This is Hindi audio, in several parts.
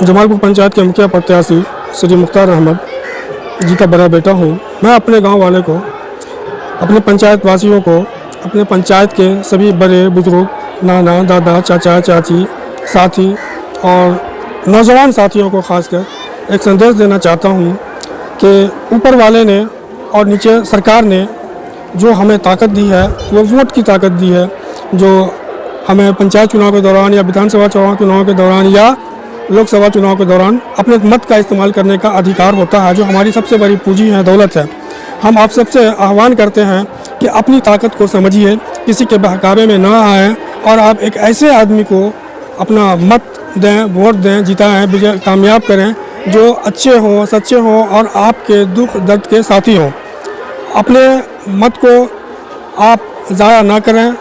जमालपुर पंचायत के मुखिया प्रत्याशी श्री मुख्तार अहमद जी का बड़ा बेटा हूँ। मैं अपने गांव वाले को, अपने पंचायत वासियों को, अपने पंचायत के सभी बड़े बुजुर्ग, नाना दादा, चाचा चाची, साथी और नौजवान साथियों को खासकर एक संदेश देना चाहता हूँ कि ऊपर वाले ने और नीचे सरकार ने जो हमें ताकत दी है, वो वोट की ताकत दी है, जो हमें पंचायत चुनाव के दौरान या विधानसभा चुनाव के दौरान या लोकसभा चुनाव के दौरान अपने मत का इस्तेमाल करने का अधिकार होता है, जो हमारी सबसे बड़ी पूंजी है, दौलत है। हम आप सबसे आह्वान करते हैं कि अपनी ताकत को समझिए, किसी के बहकावे में ना आएँ और आप एक ऐसे आदमी को अपना मत दें, वोट दें, जिताएं, विजय कामयाब करें जो अच्छे हों, सच्चे हों और आपके दुख दर्द के साथी हों। अपने मत को आप ज़ाया ना करें।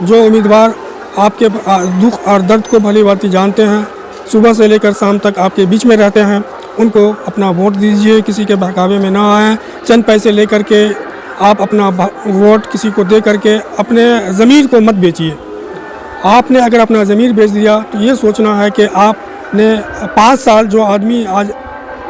जो उम्मीदवार आपके दुख और दर्द को भली भांति जानते हैं, सुबह से लेकर शाम तक आपके बीच में रहते हैं, उनको अपना वोट दीजिए। किसी के बहकावे में ना आएँ। चंद पैसे लेकर के आप अपना वोट किसी को दे करके अपने ज़मीर को मत बेचिए। आपने अगर अपना ज़मीर बेच दिया तो ये सोचना है कि आपने 5 साल जो आदमी आज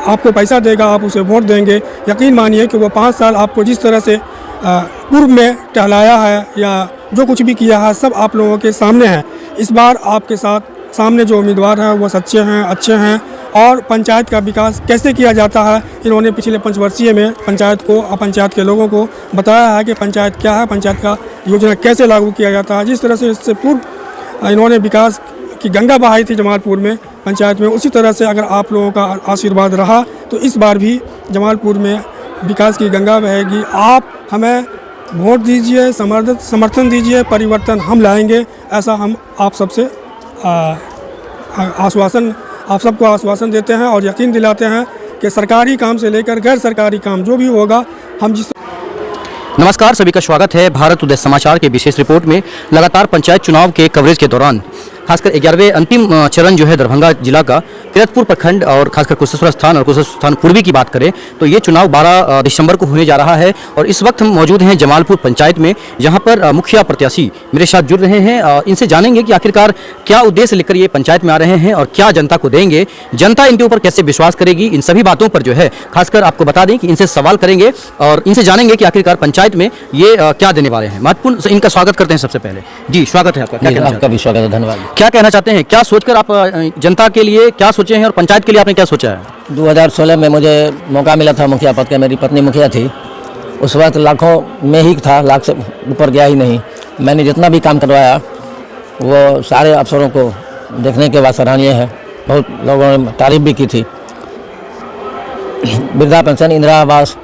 आपको पैसा देगा, आप उसे वोट देंगे, यकीन मानिए कि वो 5 साल आपको जिस तरह से पूर्व में टहलाया है या जो कुछ भी किया है, सब आप लोगों के सामने है। इस बार आपके साथ सामने जो उम्मीदवार हैं वो सच्चे हैं, अच्छे हैं और पंचायत का विकास कैसे किया जाता है, इन्होंने पिछले 5 वर्षीय में पंचायत को और पंचायत के लोगों को बताया है कि पंचायत क्या है, पंचायत का योजना कैसे लागू किया जाता है। जिस तरह से इससे पूर्व इन्होंने विकास की गंगा बहाई थी जमालपुर में, पंचायत में, उसी तरह से अगर आप लोगों का आशीर्वाद रहा तो इस बार भी जमालपुर में विकास की गंगा बहेगी। आप हमें वोट दीजिए, समर्थन दीजिए, परिवर्तन हम लाएंगे, ऐसा हम आप सबसे आप सबको आश्वासन देते हैं और यकीन दिलाते हैं कि सरकारी काम से लेकर गैर सरकारी काम जो भी होगा हम जिस। नमस्कार, सभी का स्वागत है भारत उदय समाचार के विशेष रिपोर्ट में। लगातार पंचायत चुनाव के कवरेज के दौरान खासकर 11वें अंतिम चरण जो है दरभंगा जिला का किरतपुर प्रखंड और खासकर कुशेश्वर स्थान और कुशेश्वर स्थान पूर्वी की बात करें तो ये चुनाव 12 दिसंबर को होने जा रहा है। और इस वक्त हम मौजूद हैं जमालपुर पंचायत में, जहां पर मुखिया प्रत्याशी मेरे साथ जुड़ रहे हैं। इनसे जानेंगे कि आखिरकार क्या उद्देश्य लेकर ये पंचायत में आ रहे हैं और क्या जनता को देंगे, जनता इनके ऊपर कैसे विश्वास करेगी, इन सभी बातों पर जो है खासकर आपको बता दें कि इनसे सवाल करेंगे और इनसे जानेंगे कि आखिरकार पंचायत में ये क्या देने वाले हैं। महत्वपूर्ण इनका स्वागत करते हैं सबसे पहले। जी, स्वागत है आपका। आपका भी स्वागत है, धन्यवाद। क्या कहना चाहते हैं, क्या सोचकर आप जनता के लिए क्या सोचे हैं और पंचायत के लिए आपने क्या सोचा है? 2016 में मुझे मौका मिला था मुखिया पद का। मेरी पत्नी मुखिया थी, उस वक्त लाखों में ही था, लाख से ऊपर गया ही नहीं। मैंने जितना भी काम करवाया वो सारे अफसरों को देखने के बाद सराहनीय है। बहुत लोगों ने तारीफ भी की थी। वृद्धा पेंशन, इंदिरा आवास,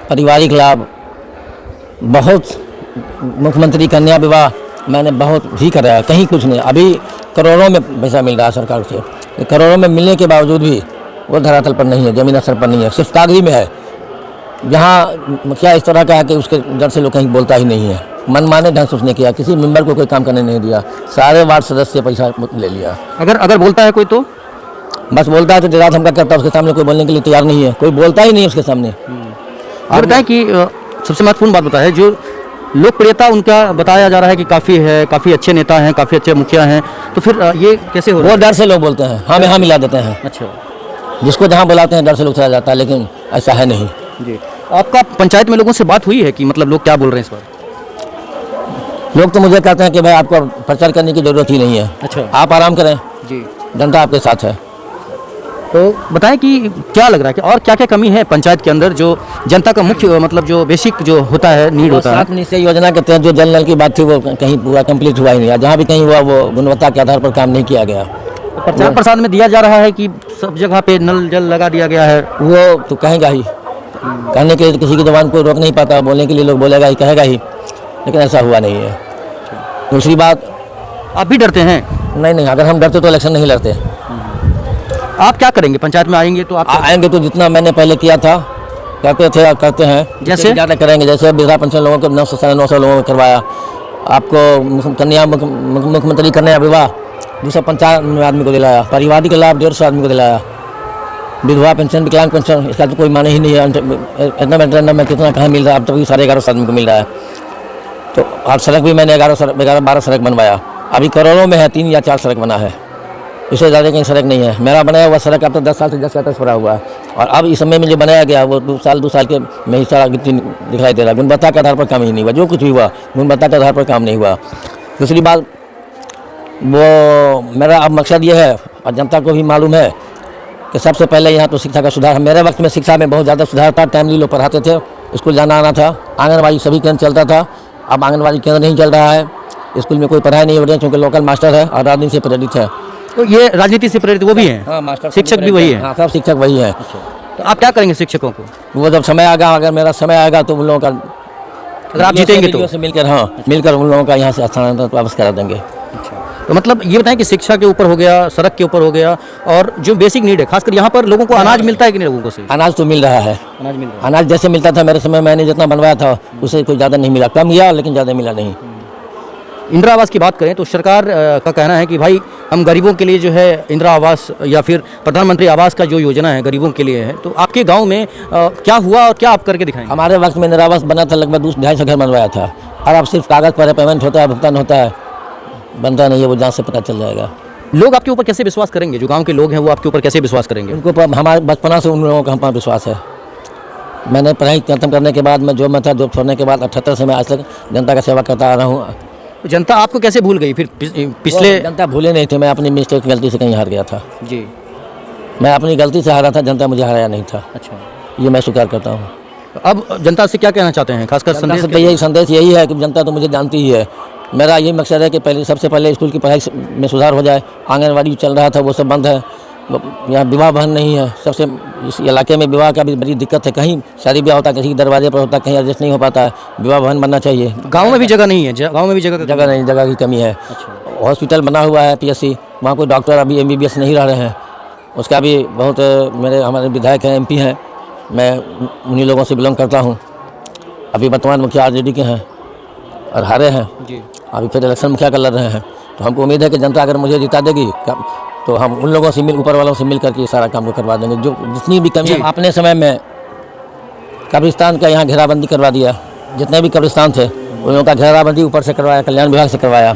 पारिवारिक लाभ, बहुत मुख्यमंत्री कन्या विवाह मैंने बहुत ही कराया, कहीं कुछ नहीं। अभी करोड़ों में पैसा मिल रहा है सरकार से। करोड़ों में मिलने के बावजूद भी वो धरातल पर नहीं है, जमीन स्तर पर नहीं है, सिर्फ कागजी में है। जहाँ मुखिया इस तरह का है कि उसके डर से लोग कहीं बोलता ही नहीं है। मनमाने ढंग से उसने किया, किसी मेंबर को कोई काम करने नहीं दिया, सारे वार्ड सदस्य से पैसा ले लिया। अगर बोलता है कोई तो बस बोलता है तो जरा धमका करता है, उसके सामने कोई बोलने के लिए तैयार नहीं है, कोई बोलता ही नहीं है उसके सामने। और बताएं कि सबसे महत्वपूर्ण बात बताया है, जो लोकप्रियता उनका बताया जा रहा है कि काफ़ी है, काफ़ी अच्छे नेता हैं, काफ़ी अच्छे मुखिया हैं, तो फिर ये कैसे हो रहा है? वो डर से लोग बोलते हैं, हाँ में हाँ मिला देते हैं। अच्छा, जिसको जहाँ बुलाते हैं डर से लोग चला जाता है, लेकिन ऐसा है नहीं। जी, आपका पंचायत में लोगों से बात हुई है कि मतलब लोग क्या बोल रहे हैं इस बार? लोग तो मुझे कहते हैं कि भाई आपको प्रचार करने की जरूरत ही नहीं है। अच्छा, आप आराम करें, जी, जनता आपके साथ है। तो बताएं कि क्या लग रहा है कि और क्या क्या कमी है पंचायत के अंदर, जो जनता का मुख्य मतलब जो बेसिक जो होता है, नीड होता है। 7 निश्चय योजना के तहत जो जल नल की बात थी वो कहीं पूरा कंप्लीट हुआ ही नहीं। जहाँ भी कहीं हुआ वो गुणवत्ता के आधार पर काम नहीं किया गया। प्रचार प्रसार में दिया जा रहा है कि सब जगह पे नल जल लगा दिया गया है, वो तो कहेगा ही। कहने के लिए किसी की जबान को रोक नहीं पाता, बोलने के लिए लोग बोलेगा ही, कहेगा ही, लेकिन ऐसा हुआ नहीं है। दूसरी बात, आप भी डरते हैं? नहीं, अगर हम डरते तो इलेक्शन नहीं लड़ते। आप क्या करेंगे? पंचायत में आएंगे तो आप आएंगे तो जितना मैंने पहले किया था, करते थे, करते हैं, जैसे ज़्यादा करेंगे। जैसे वृद्धा पेंशन लोगों को 900 लोगों को करवाया, आपको कन्या मुख्यमंत्री कन्या विवाह 295 आदमी को दिलाया, पारिवारिक लाभ 150 आदमी को दिलाया, विधवा पेंशन, विकलांग पेंशन, इसका तो कोई माने ही नहीं है। इतना में कितना कहाँ मिल रहा है, अब तक 1150 आदमी को मिल रहा है। तो और सड़क भी मैंने 12 सड़क बनवाया। अभी करोड़ों में है, 3 या 4 सड़क बना है। इससे ज़्यादा कहीं सड़क नहीं है। मेरा बनाया हुआ सड़क अब तो 10 साल से 10 साल पड़ा हुआ है, और अब इस समय में जो बनाया गया वो 2 साल के में ही सारा गिट्टी दिखाई दे रहा है। गुणवत्ता के आधार पर काम ही नहीं हुआ, जो कुछ भी हुआ गुणवत्ता के आधार पर काम नहीं हुआ। दूसरी बात, वो मेरा अब मकसद ये है और जनता को भी मालूम है कि सबसे पहले यहाँ तो शिक्षा का सुधार है। मेरे वक्त में शिक्षा में बहुत ज़्यादा सुधार था, टाइमली लोग पढ़ाते थे, स्कूल जाना आना था, आंगनबाड़ी सभी केंद्र चलता था। अब आंगनबाड़ी केंद्र नहीं चल रहा है, स्कूल में कोई पढ़ाई नहीं हो रही है, क्योंकि लोकल मास्टर है और राजनीति से प्रेरित है। तो ये राजनीति से प्रेरित वो भी हैं? हाँ, मास्टर शिक्षक भी वही है? हाँ, सब शिक्षक वही है। तो आप क्या करेंगे शिक्षकों को? वो जब समय आएगा, अगर मेरा समय आएगा तो उन लोगों का, अगर आप जीतेंगे तो? से मिलकर, हाँ, मिलकर उन लोगों का यहाँ से स्थानांतरण वापस करा देंगे। तो मतलब ये बताएं कि शिक्षा के ऊपर हो गया, सड़क के ऊपर हो गया, और जो बेसिक नीड है, खासकर यहाँ पर लोगों को अनाज मिलता है कि नहीं लोगों को? से अनाज तो मिल रहा है, अनाज मिल रहा है। अनाज जैसे मिलता था मेरे समय, मैंने जितना बनवाया था उससे कोई ज़्यादा नहीं मिला, कम गया लेकिन ज़्यादा मिला नहीं। इंदिरा आवास की बात करें तो सरकार का कहना है कि भाई हम गरीबों के लिए जो है इंदिरा आवास या फिर प्रधानमंत्री आवास का जो योजना है गरीबों के लिए है। तो आपके गांव में क्या हुआ और क्या आप करके दिखाएंगे? हमारे वक्त में इंदिरा आवास बना था, लगभग 200-250 घर बनवाया था, और अब सिर्फ कागज़ पर पेमेंट होता है, भुगतान होता है, बनता नहीं है। वो जांच से पता चल जाएगा। लोग आपके ऊपर कैसे विश्वास करेंगे? जो गाँव के लोग हैं वो आपके ऊपर कैसे विश्वास करेंगे? उनको हमारे बचपना से उन लोगों का हम पर विश्वास है। मैंने पढ़ाई खत्म करने के बाद, मैं जॉब में था, जॉब छोड़ने के बाद 78 से मैं आज तक जनता का सेवा करता आ रहा हूँ। तो जनता आपको कैसे भूल गई फिर? पिछले जनता भूले नहीं थे, मैं अपनी मिस्टेक गलती से कहीं हार गया था जी, मैं अपनी गलती से हारा था, जनता मुझे हराया नहीं था। अच्छा। ये मैं स्वीकार करता हूँ। तो अब जनता से क्या कहना चाहते हैं, खासकर जनता संदेश? से तो यही संदेश यही है कि जनता तो मुझे जानती ही है। मेरा यही मकसद है कि सबसे पहले स्कूल की पढ़ाई में सुधार हो जाए। आंगनबाड़ी चल रहा था वो सब बंद है, यहाँ विवाह भवन नहीं है। सबसे इस इलाके में विवाह का भी बड़ी दिक्कत है, कहीं शादी ब्याह होता है, किसी के दरवाजे पर होता है, कहीं एडजस्ट नहीं हो पाता है। विवाह भवन बनना चाहिए। गाँव में भी जगह नहीं है? गाँव में भी जगह नहीं, जगह की कमी है। हॉस्पिटल बना हुआ है PSC, वहाँ कोई डॉक्टर अभी MBBS नहीं रह रहे हैं, उसका भी बहुत हमारे विधायक हैं, MP हैं, मैं उन्हीं लोगों से बिलोंग करता हूँ। अभी वर्तमान मुखिया RJD के हैं और हारे हैं जी। अभी फिर इलेक्शन मुखिया कर लड़ रहे हैं। तो हमको उम्मीद है कि जनता अगर मुझे जिता देगी तो हम उन लोगों से ऊपर वालों से मिल करके सारा काम को करवा देंगे। जो जितनी भी कमी, अपने समय में कब्रिस्तान का यहाँ घेराबंदी करवा दिया, जितने भी कब्रिस्तान थे उन लोगों का घेराबंदी ऊपर से करवाया, कल्याण विभाग से करवाया।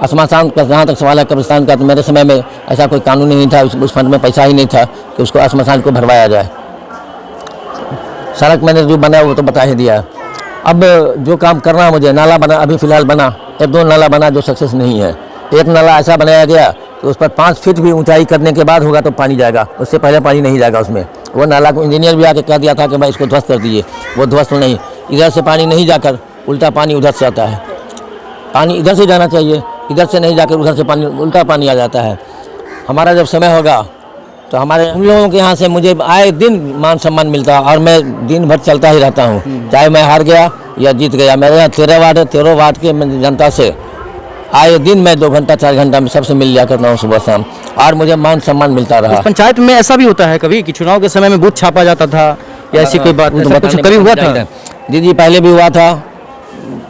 श्मशान का जहाँ तक सवाल है कब्रिस्तान का, तो मेरे समय में ऐसा कोई कानून नहीं था, उस फंड में पैसा ही नहीं था कि उसको श्मशान को भरवाया जाए। सड़क मैंने जो बनाया वो तो बता ही दिया। अब जो काम करना है मुझे, नाला बना, अभी फ़िलहाल बना, 1-2 नाला बना जो सक्सेस नहीं है। एक नाला ऐसा बनाया गया कि उस पर 5 फीट भी ऊंचाई करने के बाद होगा तो पानी जाएगा, उससे पहले पानी नहीं जाएगा उसमें। वो नाला को इंजीनियर भी आके कह दिया था कि भाई इसको ध्वस्त कर दीजिए, वो ध्वस्त नहीं, इधर से पानी नहीं जाकर उल्टा पानी उधर से आता है। पानी इधर से जाना चाहिए, इधर से नहीं जाकर उधर से पानी, उल्टा पानी आ जाता है। हमारा जब समय होगा तो हमारे उन लोगों के यहाँ से मुझे आए दिन मान सम्मान मिलता, और मैं दिन भर चलता ही रहता हूँ, चाहे मैं हार गया या जीत गया। मेरे यहाँ 13 वार्ड है, 13 वार्ड के जनता से आए दिन मैं 2 घंटा 4 घंटा में सबसे मिल लिया करता हूँ सुबह शाम, और मुझे मान सम्मान मिलता रहा। पंचायत में ऐसा भी होता है कभी कि चुनाव के समय में बूथ छापा जाता था या ऐसी कोई बात? कुछ कभी हुआ था? जी, पहले भी हुआ था।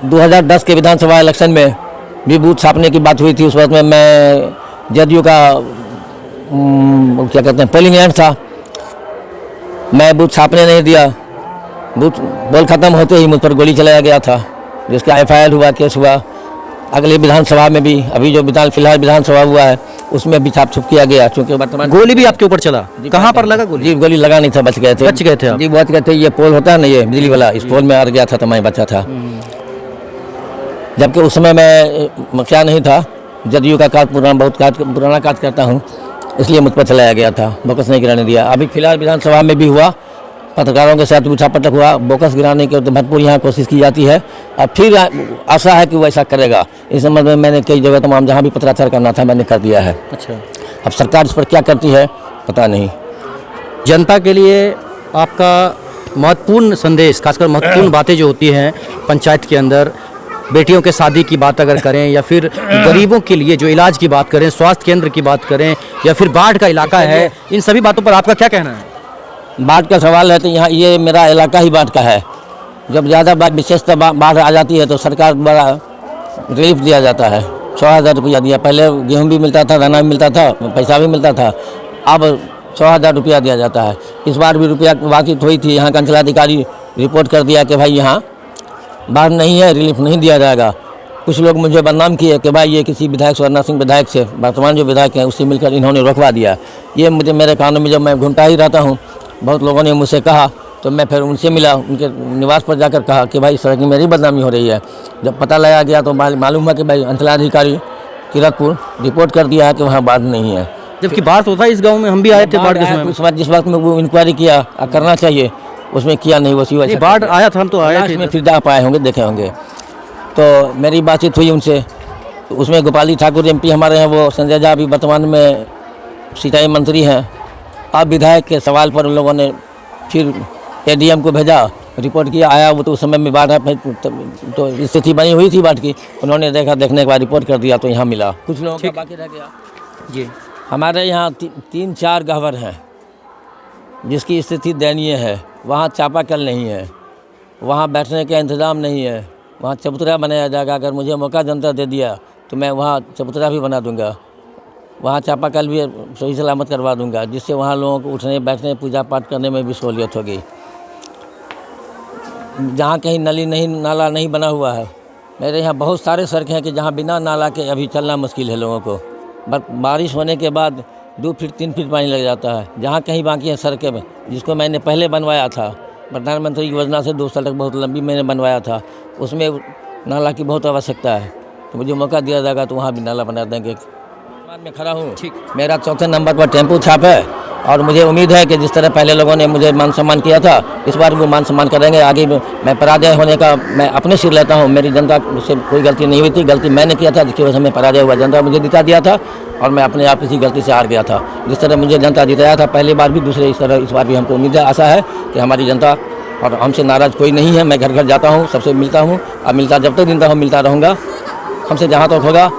2010 के विधानसभा इलेक्शन में भी बूथ छापने की बात हुई थी। उस वक्त में मैं JDU का क्या कहते हैं पोलिंग एजेंट था, मैं बूथ छापने नहीं दिया। बूथ बोल खत्म होते ही मुझ पर गोली चलाया गया था, जिसका FIR हुआ, केस हुआ। अगली विधानसभा में भी, अभी जो फिलहाल विधानसभा हुआ है उसमें भी छाप छुप किया गया, क्योंकि वर्तमान गोली भी आपके ऊपर चला? कहाँ पर लगा गोली? जी, गोली लगा नहीं था, बच गए थे। बच गए थे आप? जी, बच गए थे। ये पोल होता है ना, ये बिजली वाला, इस पोल में आ गया था तो मैं बचा था। जबकि उस समय मैं मुखिया नहीं था, JDU का कार्ड पुराना कार्ड करता हूँ, इसलिए मुझ पर चलाया गया था, बोकस नहीं गिराने दिया। अभी फिलहाल विधानसभा में भी हुआ, पत्रकारों के साथ उठापटक हुआ, बोकस गिराने की भरपूर यहाँ कोशिश की जाती है। अब फिर आशा है कि वो ऐसा करेगा। इस संबंध में मैंने कई जगह तमाम जहाँ भी पत्राचार करना था मैंने कर दिया है। अच्छा। अब सरकार इस पर क्या करती है पता नहीं। जनता के लिए आपका महत्वपूर्ण संदेश, खासकर महत्वपूर्ण बातें जो होती हैं पंचायत के अंदर, बेटियों के शादी की बात अगर करें या फिर गरीबों के लिए जो इलाज की बात करें, स्वास्थ्य केंद्र की बात करें या फिर बाढ़ का इलाका है, इन सभी बातों पर आपका क्या कहना है? बाढ़ का सवाल है तो यहाँ ये मेरा इलाका ही बाढ़ का है। जब ज़्यादा विशेषतः बाढ़ आ जाती है तो सरकार द्वारा रिलीफ दिया जाता है। 6,000 रुपया दिया, पहले गेहूँ भी मिलता था, दाना भी मिलता था, पैसा भी मिलता था, अब 6,000 रुपया दिया जाता है। इस बार भी रुपया बातचीत हुई थी, यहाँ का अंचलाधिकारी रिपोर्ट कर दिया कि भाई यहाँ बाढ़ नहीं है, रिलीफ नहीं दिया जाएगा। कुछ लोग मुझे बदनाम किए कि भाई ये किसी विधायक स्वर्णा सिंह विधायक से, वर्तमान जो विधायक हैं उससे मिलकर इन्होंने रोकवा दिया। ये मुझे मेरे कानों में जब मैं घूमता ही रहता हूँ, बहुत लोगों ने मुझसे कहा, तो मैं फिर उनसे मिला, उनके निवास पर जाकर कहा कि भाई सड़क की मेरी बदनामी हो रही है। जब पता लगाया गया तो मालूम हुआ कि भाई अंचलाधिकारी किरतपुर रिपोर्ट कर दिया है कि वहाँ बाढ़ नहीं है। जबकि बाढ़ तो था इस गांव में, हम भी आए थे बाढ़ के समय में। उस वक्त जिस वक्त में वो इंक्वायरी किया करना चाहिए, उसमें किया नहीं, उसी वजह से बाढ़ आया था, हम तो आए थे। में फिर आप आए होंगे, देखे होंगे। तो मेरी बातचीत हुई उनसे, तो उसमें गोपाली ठाकुर एमपी हमारे हैं, वो संजय झा अभी वर्तमान में सिंचाई मंत्री हैं। अब विधायक के सवाल पर उन लोगों ने फिर एडीएम को भेजा, रिपोर्ट किया, आया वो तो उस समय में बाढ़ तो स्थिति बनी हुई थी बाढ़ की। उन्होंने देखने के बाद रिपोर्ट कर दिया तो यहाँ मिला। कुछ लोगों का बाकी रह गया जी। हमारे यहाँ 3-4 गहवर हैं जिसकी स्थिति दयनीय है। वहाँ चापाकल नहीं है, वहाँ बैठने का इंतज़ाम नहीं है, वहाँ चबूतरा बनाया जाएगा। अगर मुझे मौका जनता दे दिया तो मैं वहाँ चबूतरा भी बना दूंगा, वहाँ चापाकल भी सही सलामत करवा दूंगा, जिससे वहाँ लोगों को उठने बैठने पूजा पाठ करने में भी सहूलियत होगी। जहाँ कहीं नली नहीं, नाला नहीं बना हुआ है, मेरे यहाँ बहुत सारे सड़कें हैं कि जहाँ बिना नाला के अभी चलना मुश्किल है लोगों को। बारिश होने के बाद 2 फीट 3 फीट पानी लग जाता है। जहाँ कहीं बाकी है सड़कें में, जिसको मैंने पहले बनवाया था, प्रधानमंत्री की योजना से 2 सड़क बहुत लंबी मैंने बनवाया था, उसमें नाला की बहुत आवश्यकता है। तो मुझे मौका दिया जाएगा तो वहाँ भी नाला बना देंगे। मैं खड़ा हूँ, मेरा 4थे नंबर पर टेम्पू छाप है और मुझे उम्मीद है कि जिस तरह पहले लोगों ने मुझे मान सम्मान किया था, इस बार वो मान सम्मान करेंगे। आगे मैं पराजय होने का मैं अपने सिर लेता हूँ। मेरी जनता से कोई गलती नहीं हुई थी, गलती मैंने किया था जिसकी वजह से मैं पराजय हुआ। जनता मुझे जिता दिया था और मैं अपने आप किसी गलती से हार गया था। जिस तरह मुझे जनता जिताया था पहली बार भी, दूसरे इस तरह इस बार भी हमको उम्मीद है, आशा है कि हमारी जनता और हमसे नाराज़ कोई नहीं है। मैं घर घर जाता हूँ, सबसे मिलता हूँ और जब तक जिंदा हूँ मिलता रहूँगा। हमसे जहाँ तक होगा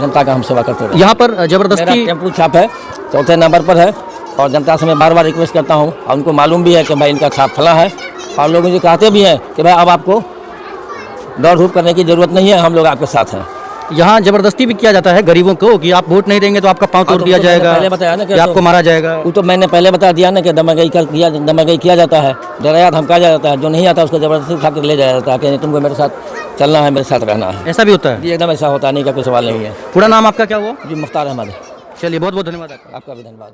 जनता का हम सेवा करते रहें। यहाँ पर जबरदस्ती मेरा टेम्पू छाप है, 4थे नंबर पर है और जनता से मैं बार-बार रिक्वेस्ट करता हूँ और उनको मालूम भी है कि भाई इनका छाप फला है और लोग मुझे कहते भी हैं कि भाई अब आपको दौड़ धूप करने की ज़रूरत नहीं है, हम लोग आपके साथ हैं। यहाँ जबरदस्ती भी किया जाता है गरीबों को कि आप वोट नहीं देंगे तो आपका पाँव तोड़ दिया जाएगा, पहले बताया ना कि आपको मारा जाएगा। वो तो मैंने पहले बता दिया ना कि दमनगई किया जाता है, डराया धमकाया जाता है। जो नहीं आता उसको जबरदस्ती उठा कर ले जाया जाता है कि तुमको मेरे साथ चलना है, मेरे साथ रहना है। ऐसा भी होता है जी, एकदम ऐसा होता नहीं का कोई सवाल नहीं है। पूरा नाम आपका क्या हुआ? जी, मुख्तार अहमद। चलिए, बहुत बहुत धन्यवाद आपका। आपका भी धन्यवाद।